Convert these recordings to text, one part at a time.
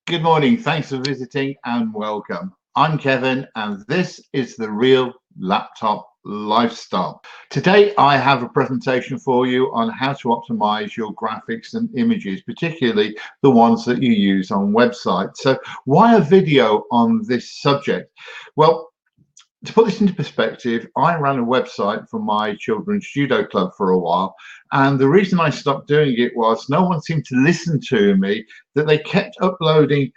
Good morning. Thanks for visiting and welcome. I'm Kevin, and this is the Real Laptop Lifestyle. Today, I have a presentation for you on how to optimize your graphics and images, particularly the ones that you use on websites. So, why a video on this subject? Well, to put this into perspective, I ran a website for my children's judo club for a while, and the reason I stopped doing it was no one seemed to listen to me, that they kept uploading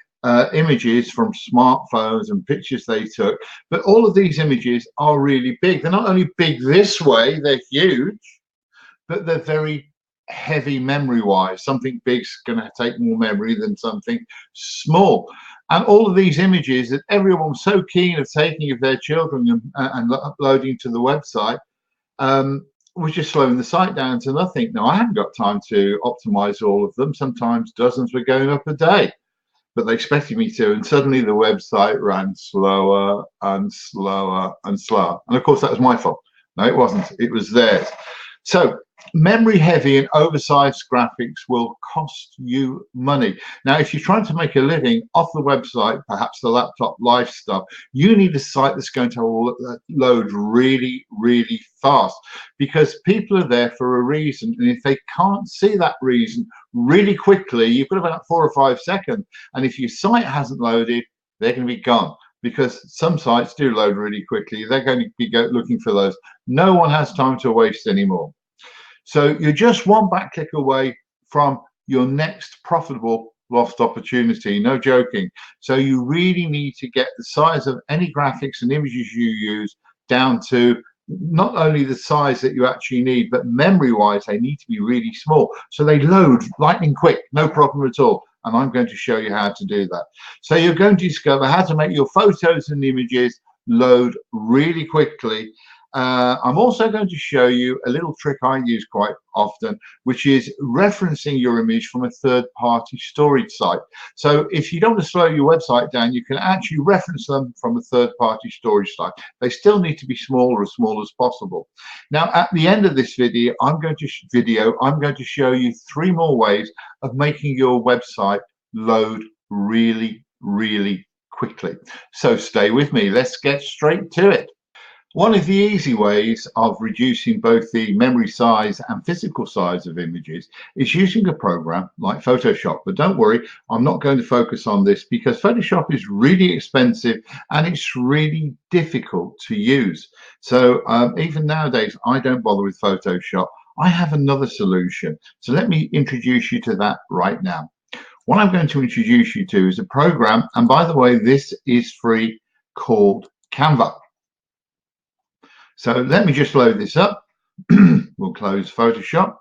images from smartphones and pictures they took, but all of these images are really big. They're not only big this way, they're huge, but they're very heavy memory wise. Something big's going to take more memory than something small. And all of these images that everyone was so keen of taking of their children and uploading to the website was just slowing the site down to nothing. Now, I haven't got time to optimize all of them. Sometimes dozens were going up a day, but they expected me to. And suddenly the website ran slower and slower and slower. And of course, that was my fault. No, it wasn't. It was theirs. So memory heavy and oversized graphics will cost you money. Now, if you're trying to make a living off the website, perhaps the laptop lifestyle, you need a site that's going to load really, really fast, because people are there for a reason. And if they can't see that reason really quickly, you've got about 4 or 5 seconds. And if your site hasn't loaded, they're going to be gone, because some sites do load really quickly. They're going to be looking for those. No one has time to waste anymore. So you're just one back click away from your next profitable lost opportunity, no joking. So you really need to get the size of any graphics and images you use down to not only the size that you actually need, but memory wise, they need to be really small. So they load lightning quick, no problem at all. And I'm going to show you how to do that. So you're going to discover how to make your photos and images load really quickly. I'm also going to show you a little trick I use quite often, which is referencing your image from a third-party storage site. So if you don't want to slow your website down, you can actually reference them from a third-party storage site. They still need to be small as possible. Now, at the end of this video, I'm going to show you 3 more ways of making your website load really, really quickly. So stay with me. Let's get straight to it. One of the easy ways of reducing both the memory size and physical size of images is using a program like Photoshop. But don't worry, I'm not going to focus on this because Photoshop is really expensive and it's really difficult to use. So even nowadays, I don't bother with Photoshop. I have another solution. So let me introduce you to that right now. What I'm going to introduce you to is a program, and by the way, this is free, called Canva. So let me just load this up. We'll close Photoshop.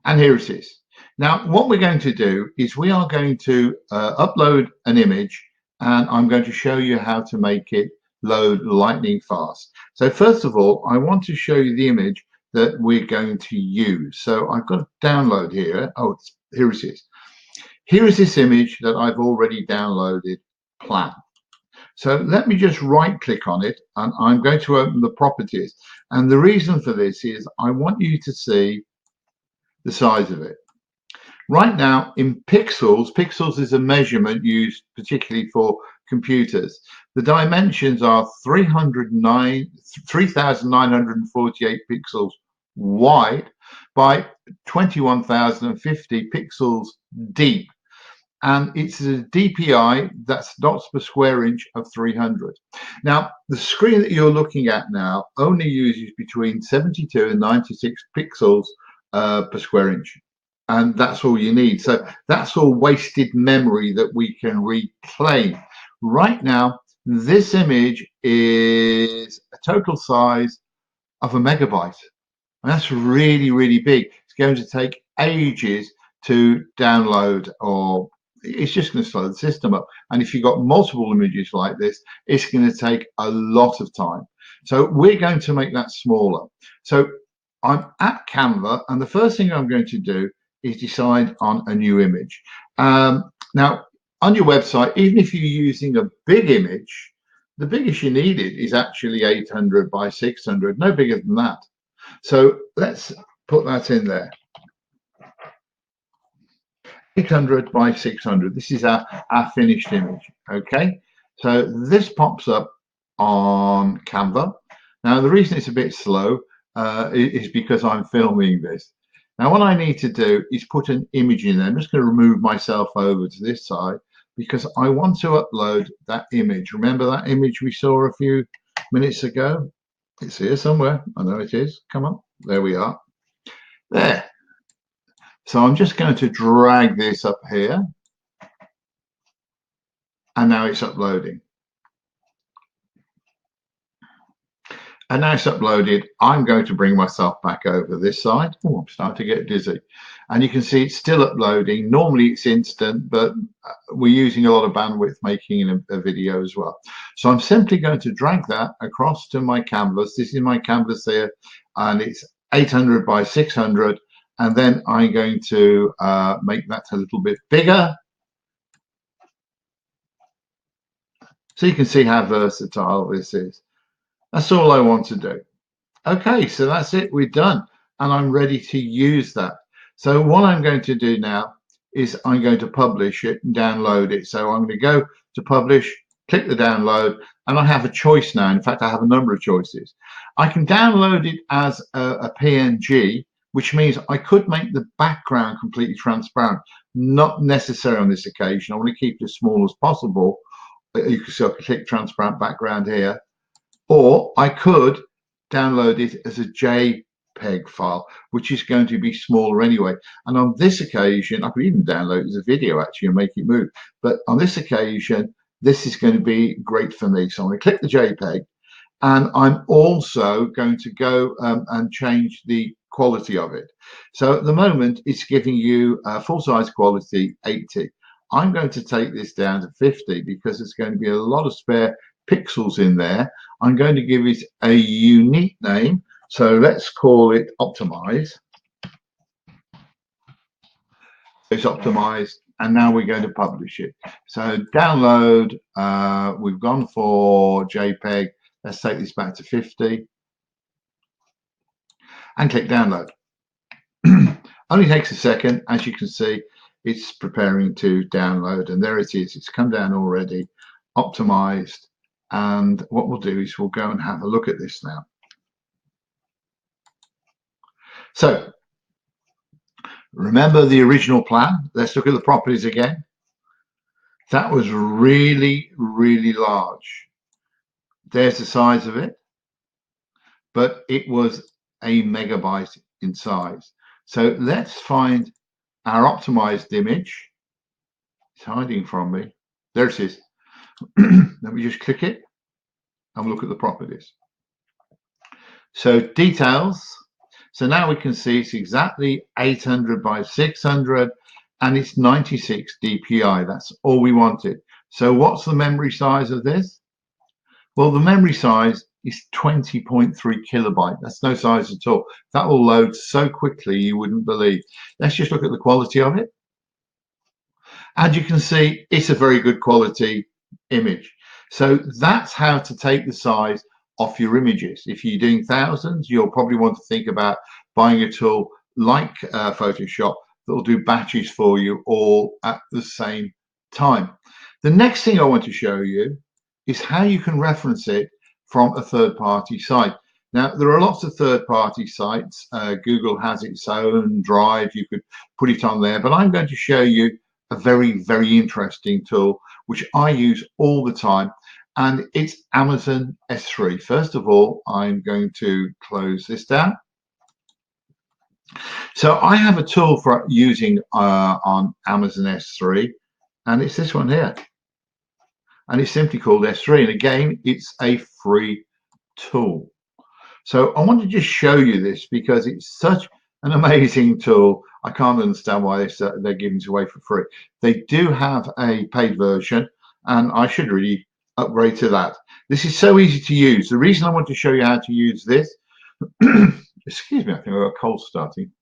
And here it is. Now, what we're going to do is we are going to upload an image, and I'm going to show you how to make it load lightning fast. So first of all, I want to show you the image that we're going to use. So I've got to download here. Oh, here it is. Here is this image that I've already downloaded, plan. So let me just right click on it, and I'm going to open the properties. And the reason for this is I want you to see the size of it. Right now in pixels, pixels is a measurement used particularly for computers. The dimensions are 3,948 pixels wide by 21,050 pixels deep. And it's a DPI, that's dots per square inch, of 300. Now, the screen that you're looking at now only uses between 72 and 96 pixels per square inch. And that's all you need. So that's all wasted memory that we can reclaim. Right now, this image is a total size of a megabyte. And that's really, really big. It's going to take ages to download, or it's just going to slow the system up. And if you've got multiple images like this, it's going to take a lot of time. So we're going to make that smaller. So I'm at Canva, and the first thing I'm going to do is decide on a new image. Now, on your website, even if you're using a big image, the biggest you needed is actually 800 by 600, no bigger than that. So let's put that in there. 800 by 600. This is our finished image. Okay, so this pops up on Canva. Now, the reason it's a bit slow is because I'm filming this. Now, what I need to do is put an image in there. I'm just going to remove myself over to this side because I want to upload that image. Remember that image we saw a few minutes ago? It's here somewhere. I know it is. Come on. There we are. There. So I'm just going to drag this up here. And now it's uploading. And now it's uploaded. I'm going to bring myself back over this side. Oh, I'm starting to get dizzy. And you can see it's still uploading. Normally it's instant, but we're using a lot of bandwidth making a video as well. So I'm simply going to drag that across to my canvas. This is my canvas here, and it's 800 by 600. And then I'm going to make that a little bit bigger. So you can see how versatile this is. That's all I want to do. Okay, so that's it. We're done. And I'm ready to use that. So what I'm going to do now is I'm going to publish it and download it. So I'm going to go to publish, click the download, and I have a choice now. In fact, I have a number of choices. I can download it as a PNG, which means I could make the background completely transparent. Not necessary on this occasion. I want to keep it as small as possible. You can see I can click transparent background here. Or I could download it as a JPEG file, which is going to be smaller anyway. And on this occasion, I could even download it as a video actually and make it move. But on this occasion, this is going to be great for me. So I'm going to click the JPEG, and I'm also going to go and change the quality of it. So at the moment, it's giving you full size quality 80. I'm going to take this down to 50 because there's going to be a lot of spare pixels in there. I'm going to give it a unique name. So let's call it optimized. It's optimized, and now we're going to publish it. So download, we've gone for JPEG. Let's take this back to 50 and click download. Only takes a second. As you can see, it's preparing to download, and there it is. It's come down already, optimized. And what we'll do is we'll go and have a look at this now. So remember the original plan? Let's look at the properties again. That was really, really large. There's the size of it, but it was a megabyte in size. So let's find our optimized image. It's hiding from me. There it is. Let me just click it and look at the properties. So details. So now we can see it's exactly 800 by 600 and it's 96 dpi. That's all we wanted. So what's the memory size of this? Well, the memory size is 20.3 kilobyte. That's no size at all. That will load so quickly you wouldn't believe. Let's just look at the quality of it. As you can see, it's a very good quality image. So that's how to take the size off your images. If you're doing thousands, you'll probably want to think about buying a tool like Photoshop that will do batches for you all at the same time. The next thing I want to show you is how you can reference it from a third-party site. Now, there are lots of third-party sites. Google has its own Drive. You could put it on there, but I'm going to show you a very, very interesting tool which I use all the time, and it's Amazon S3. First of all, I'm going to close this down. So I have a tool for using on Amazon S3, and it's this one here, and it's simply called S3. And again, it's a free tool. So I want to just show you this because it's such an amazing tool. I can't understand why they're giving it away for free. They do have a paid version, and I should really upgrade to that. This is so easy to use. The reason I want to show you how to use this, excuse me, I think I've got a cold starting.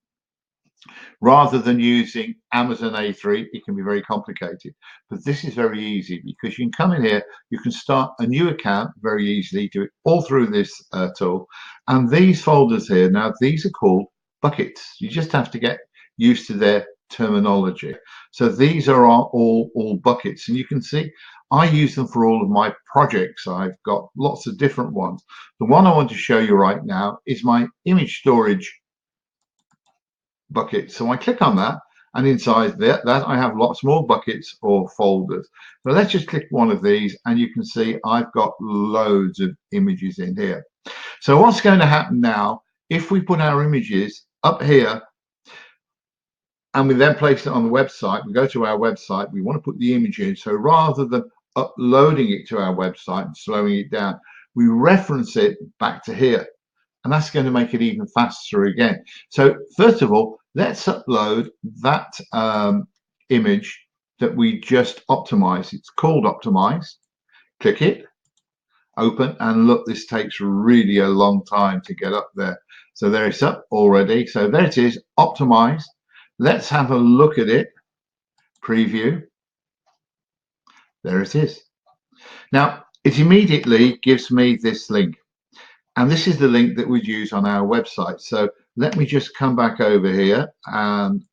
Rather than using Amazon A3, it can be very complicated. But this is very easy because you can come in here, you can start a new account very easily, do it all through this tool. And these folders here, now these are called buckets. You just have to get used to their terminology. So these are all buckets, and you can see I use them for all of my projects. I've got lots of different ones. The one I want to show you right now is my image storage bucket. So I click on that, and inside that I have lots more buckets or folders. So let's just click one of these, and you can see I've got loads of images in here. So what's going to happen now, if we put our images up here and we then place it on the website, we go to our website, we want to put the image in. So rather than uploading it to our website and slowing it down, we reference it back to here. And that's going to make it even faster again. So first of all, let's upload that image that we just optimized. It's called optimized. Click it, open, and look, this takes really a long time to get up there. So there it's up already. So there it is, optimized. Let's have a look at it. Preview. There it is. Now, it immediately gives me this link. And this is the link that we'd use on our website. So let me just come back over here and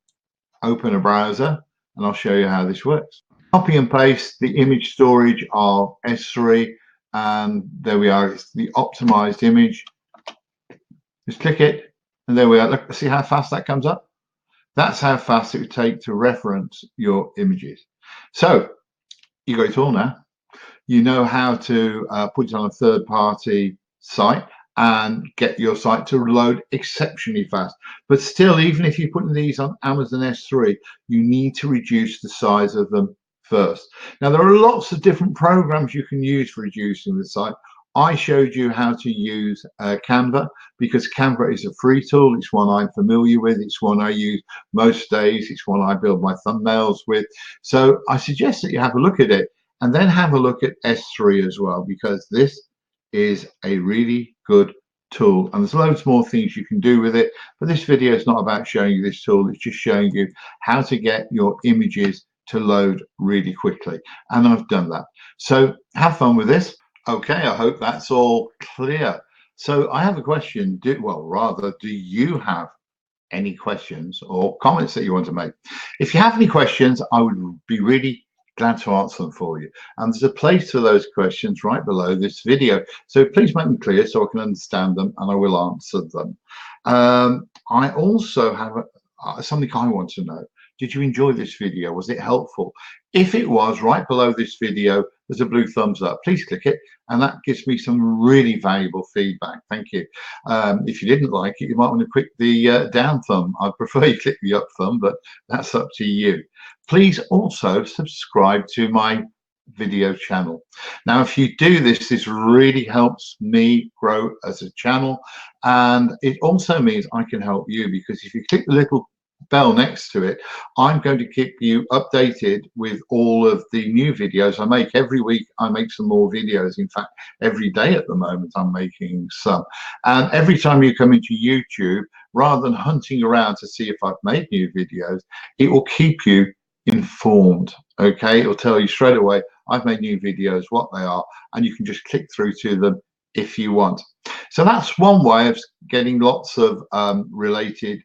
open a browser, and I'll show you how this works. Copy and paste the image storage of S3, and there we are. It's the optimized image. Just click it, and there we are. Look, see how fast that comes up? That's how fast it would take to reference your images. So you got it all now. You know how to put it on a third-party site and get your site to load exceptionally fast. But still, even if you're putting these on Amazon S3, you need to reduce the size of them first. Now, there are lots of different programs you can use for reducing the site. I showed you how to use Canva, because Canva is a free tool. It's one I'm familiar with. It's one I use most days. It's one I build my thumbnails with. So I suggest that you have a look at it, and then have a look at S3 as well, because this is a really good tool, and there's loads more things you can do with it. But this video is not about showing you this tool. It's just showing you how to get your images to load really quickly, and I've done that. So have fun with this. Okay, I hope that's all clear. So I have a question. Do you have any questions or comments that you want to make? If you have any questions, I would be really glad to answer them for you. And there's a place for those questions right below this video. So please make them clear so I can understand them, and I will answer them. I also have something I want to know. Did you enjoy this video? Was it helpful? If it was, right below this video, there's a blue thumbs up. Please click it, and that gives me some really valuable feedback. Thank you. If you didn't like it, you might want to click the down thumb. I prefer you click the up thumb, but that's up to you. Please also subscribe to my video channel. Now, if you do this, this really helps me grow as a channel, and it also means I can help you, because if you click the little bell next to it, I'm going to keep you updated with all of the new videos I make. Every week I make some more videos. In fact, every day at the moment I'm making some. And every time you come into YouTube, rather than hunting around to see if I've made new videos, it will keep you informed. Okay, it'll tell you straight away I've made new videos, what they are, and you can just click through to them if you want. So that's one way of getting lots of related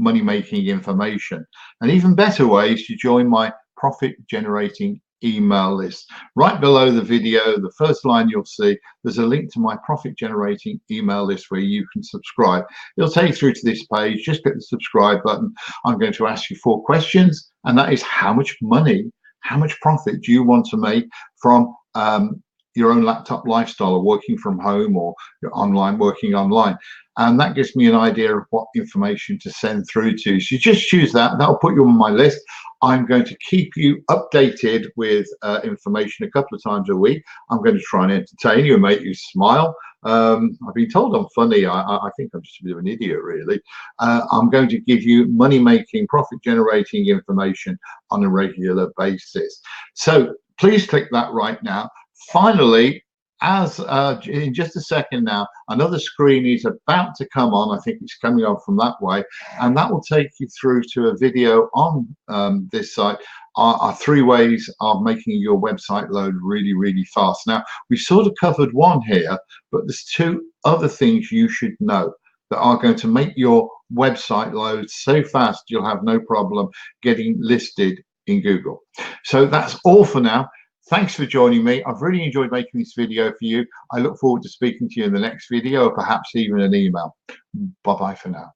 money-making information. An even better way is to join my profit generating email list. Right below the video, the first line you'll see, there's a link to my profit generating email list where you can subscribe. It'll take you through to this page. Just click the subscribe button. I'm going to ask you 4 questions, and that is: how much money, how much profit do you want to make from your own laptop lifestyle, or working from home, or you're working online? And that gives me an idea of what information to send through to. So you just choose that. That'll put you on my list. I'm going to keep you updated with information a couple of times a week. I'm going to try and entertain you and make you smile. I've been told I'm funny. I think I'm just a bit of an idiot, really. I'm going to give you money-making, profit-generating information on a regular basis. So please click that right now. Finally, as in just a second now, another screen is about to come on. I think it's coming on from that way, and that will take you through to a video on this site. Are 3 ways of making your website load really, really fast. Now, we've sort of covered one here, but there's 2 other things you should know that are going to make your website loads so fast you'll have no problem getting listed in Google. So that's all for now. Thanks for joining me. I've really enjoyed making this video for you. I look forward to speaking to you in the next video, or perhaps even an email. Bye-bye for now.